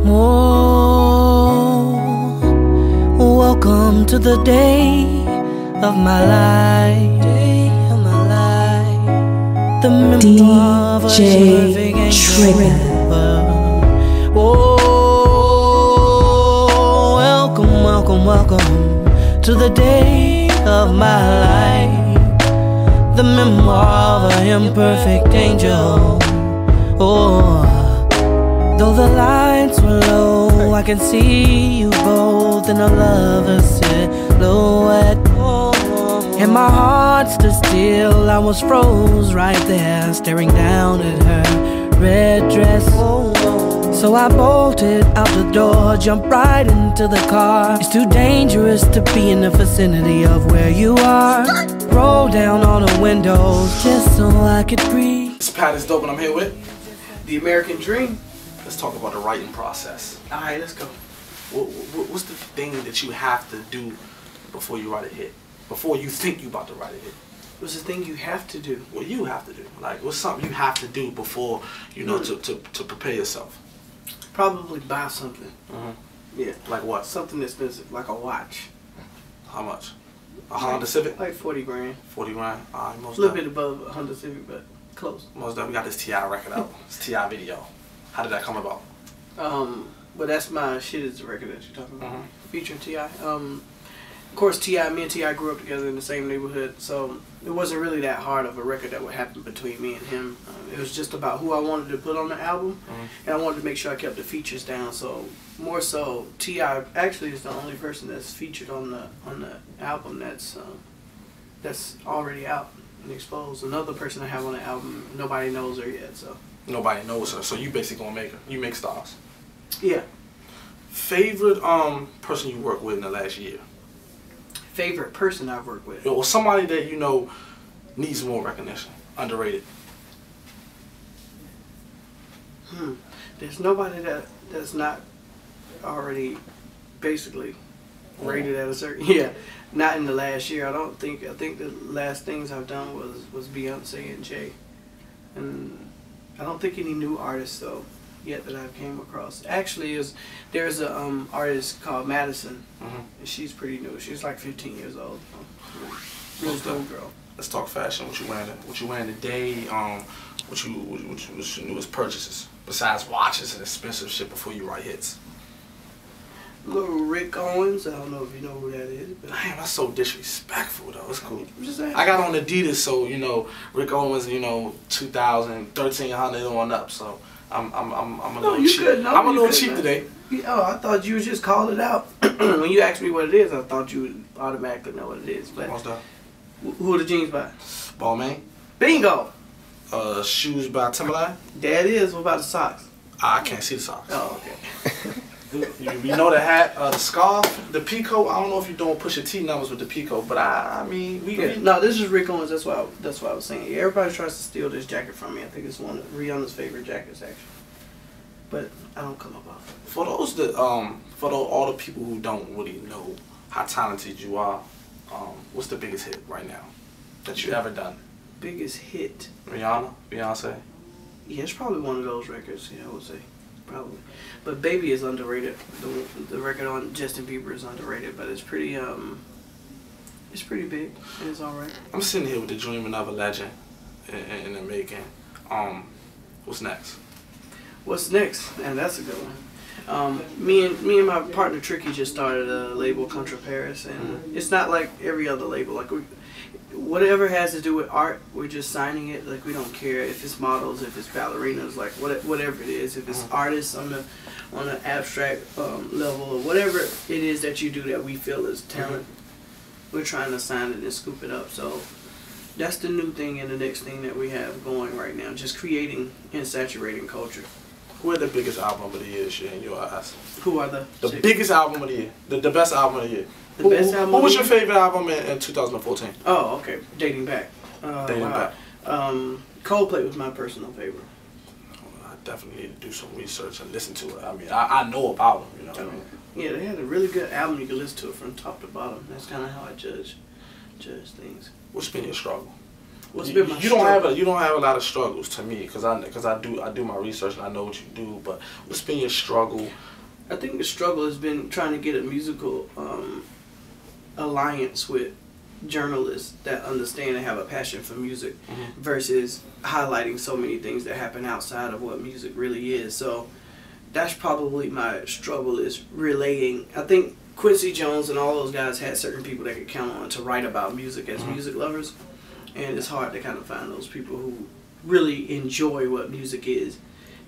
Oh, welcome to the day of my life. The memoir of a DJ Trigger. Oh, welcome, welcome, welcome to the day of my life. The memoir of an imperfect angel. Oh, though the lights were low, I can see you both in a lover's silhouette. And my heart stood still, I was froze right there, staring down at her red dress. So I bolted out the door, jumped right into the car. It's too dangerous to be in the vicinity of where you are. Roll down all the windows just so I could breathe. It's PATisDOPE and I'm here with The American Dream. Let's talk about the writing process. Alright, let's go. What's the thing that you have to do before you write a hit? Before you think you about to write a hit? What's the thing you have to do? What you have to do? Like, what's something you have to do before, you know, to prepare yourself? Probably buy something. Yeah. Like what? Something expensive, like a watch. How much? A Honda Civic? Like 40 grand. 40 grand? Alright, most A little bit above a Honda Civic, but close. Most of we got this T.I. record out. This T.I. video. How did that come about? But that's my Shit Is the record that you're talking about. Featuring T.I. Of course, me and T.I. grew up together in the same neighborhood, so it wasn't really that hard of a record that would happen between me and him. It was just about who I wanted to put on the album, and I wanted to make sure I kept the features down. So more so, T.I. actually is the only person that's featured on the album that's already out and exposed. Another person I have on the album, nobody knows her yet. So nobody knows her. So you basically gonna make her. You make stars. Yeah. Favorite person you worked with in the last year? Favorite person I've worked with? Or somebody that you know needs more recognition, underrated. There's nobody that's not already basically rated at a certain not in the last year. I think the last things I've done was Beyonce and Jay, and I don't think any new artists though yet that I've came across. Actually, there's a artist called Madison, and she's pretty new. She's like 15 years old. Really dope girl. Let's talk fashion. What you wearing today? What's your newest purchases besides watches and expensive shit before you write hits? Little Rick Owens. I don't know if you know who that is. But damn, that's so disrespectful though. It's cool. I got on Adidas, so you know Rick Owens. You know 2,000, 1,300 on up. So I'm a little cheap. I'm a little cheap today. Oh, I thought you would just call it out. When you asked me what it is, I thought you would automatically know what it is. But who are the jeans by? Balmain. Bingo. Shoes by Timberland. That is. What about the socks? I can't see the socks. Oh, okay. You know the hat, the scarf, the Pico. I don't know if you're doing Pusha T numbers with the Pico, but I mean, no, this is Rick Owens. That's why I was saying. Everybody tries to steal this jacket from me. I think it's one of Rihanna's favorite jackets, actually. But I don't come up off it. For those that all the people who don't really know how talented you are, what's the biggest hit right now that you ever done? Biggest hit? Rihanna, Beyonce. Yeah, it's probably one of those records. Yeah, I would say. Probably, but Baby is underrated. The record on Justin Bieber is underrated, but it's pretty big and it's alright. I'm sitting here with the dreaming of a legend in the making. What's next? What's next? And that's a good one. Me and my partner Tricky just started a label, Contra Paris, and it's not like every other label. Like whatever has to do with art, we're just signing it. Like we don't care if it's models, if it's ballerinas, like whatever it is. If it's artists on the abstract level or whatever it is that you do that we feel is talent, we're trying to sign it and scoop it up. So that's the new thing and the next thing that we have going right now. Just creating and saturating culture. Who had the biggest album of the year this year in your eyes? Who are the biggest album of the year? The best album of the year. The best album. What was your favorite album in 2014? Oh, okay. Dating Back. Dating Back. Coldplay was my personal favorite. I definitely need to do some research and listen to it. I mean, I know about them, you know what I mean? Yeah, they had a really good album. You can listen to it from top to bottom. That's kind of how I judge things. What's been your struggle? What's been my you don't have a lot of struggles to me because I do my research and I know what you do. But what's been your struggle? I think the struggle has been trying to get a musical alliance with journalists that understand and have a passion for music versus highlighting so many things that happen outside of what music really is. So that's probably my struggle, is relaying. I think Quincy Jones and all those guys had certain people they could count on to write about music as music lovers, and it's hard to kind of find those people who really enjoy what music is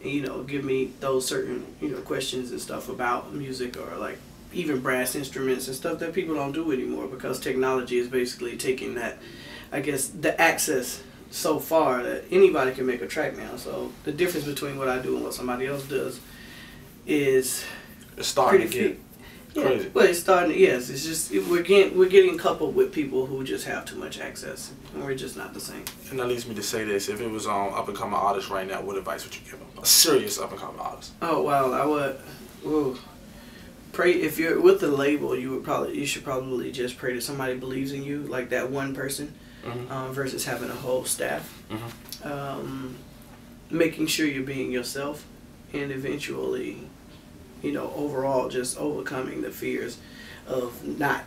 and, you know, give me those certain, you know, questions and stuff about music, or like even brass instruments and stuff that people don't do anymore because technology is basically taking that, I guess, the access so far that anybody can make a track now. So the difference between what I do and what somebody else does is it's starting to get crazy. Well, it's starting to, yes, it's just we're getting coupled with people who just have too much access, and we're just not the same. And that leads me to say this: if it was up and coming artist right now, what advice would you give them? A serious up and coming artist. Oh wow, I would. Ooh. Pray, if you're with the label, you should probably just pray that somebody believes in you, like that one person, versus having a whole staff. Making sure you're being yourself, and eventually, you know, overall just overcoming the fears of not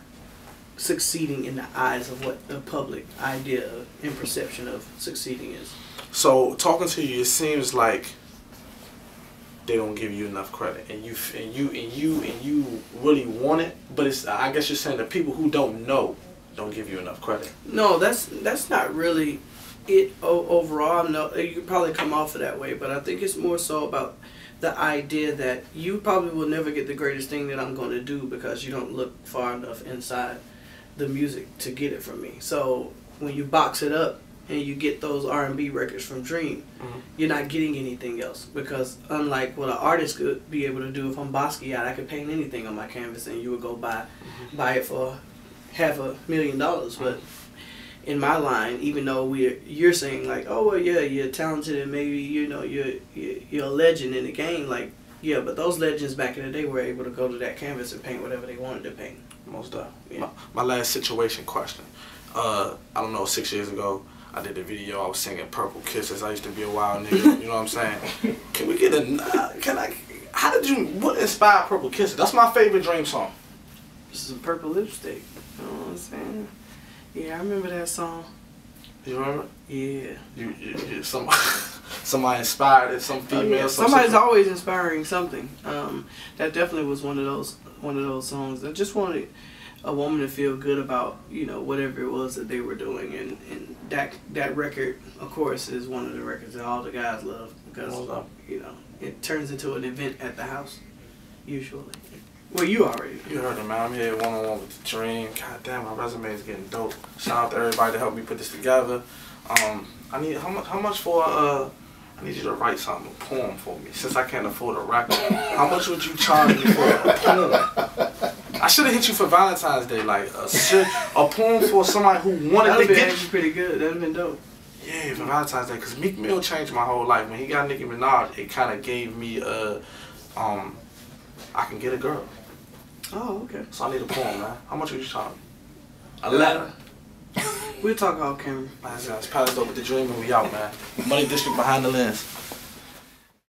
succeeding in the eyes of what the public idea and perception of succeeding is. So talking to you, it seems like they don't give you enough credit, and you really want it, but it's, I guess you're saying the people who don't know don't give you enough credit. No, that's not really it overall. No, you could probably come off of that way, but I think it's more so about the idea that you probably will never get the greatest thing that I'm going to do because you don't look far enough inside the music to get it from me. So when you box it up and you get those R&B records from Dream, you're not getting anything else, because unlike what an artist could be able to do, if I'm Basquiat, I could paint anything on my canvas and you would go buy it for $500,000. But in my line, even though you're saying like, oh well, yeah, you're talented and maybe, you know, you're a legend in the game, like, yeah, but those legends back in the day were able to go to that canvas and paint whatever they wanted to paint. Most definitely. Yeah. My last situation question. I don't know, 6 years ago, I did a video. I was singing "Purple Kisses." I used to be a wild nigga. You know what I'm saying? Can we get what inspired "Purple Kisses"? That's my favorite Dream song. This is a purple lipstick. You know what I'm saying? Yeah, I remember that song. You remember? Yeah. You somebody inspired it. Some female. Yeah. Somebody's always inspiring something. That definitely was one of those songs. I just wanted a woman to feel good about, you know, whatever it was that they were doing, and that record, of course, is one of the records that all the guys love because, you know, it turns into an event at the house usually. Well, you already know. You heard it, man. I'm here one-on-one with the Dream. God damn, my resume is getting dope. Shout out to everybody to help me put this together. I need how much for I need you to write something, a poem for me, since I can't afford a record. How much would you charge me for a poem? I should have hit you for Valentine's Day, like a poem for somebody who wanted to get. That'd been pretty good. That'd been dope. Yeah, for Valentine's Day, because Meek Mill changed my whole life. When he got Nicki Minaj, it kind of gave me I can get a girl. Oh, okay. So I need a poem, man. How much would you charge me? A letter. We'll talk off camera. Man, it's PATisDOPE with the Dream, and we out, man. Money District behind the lens.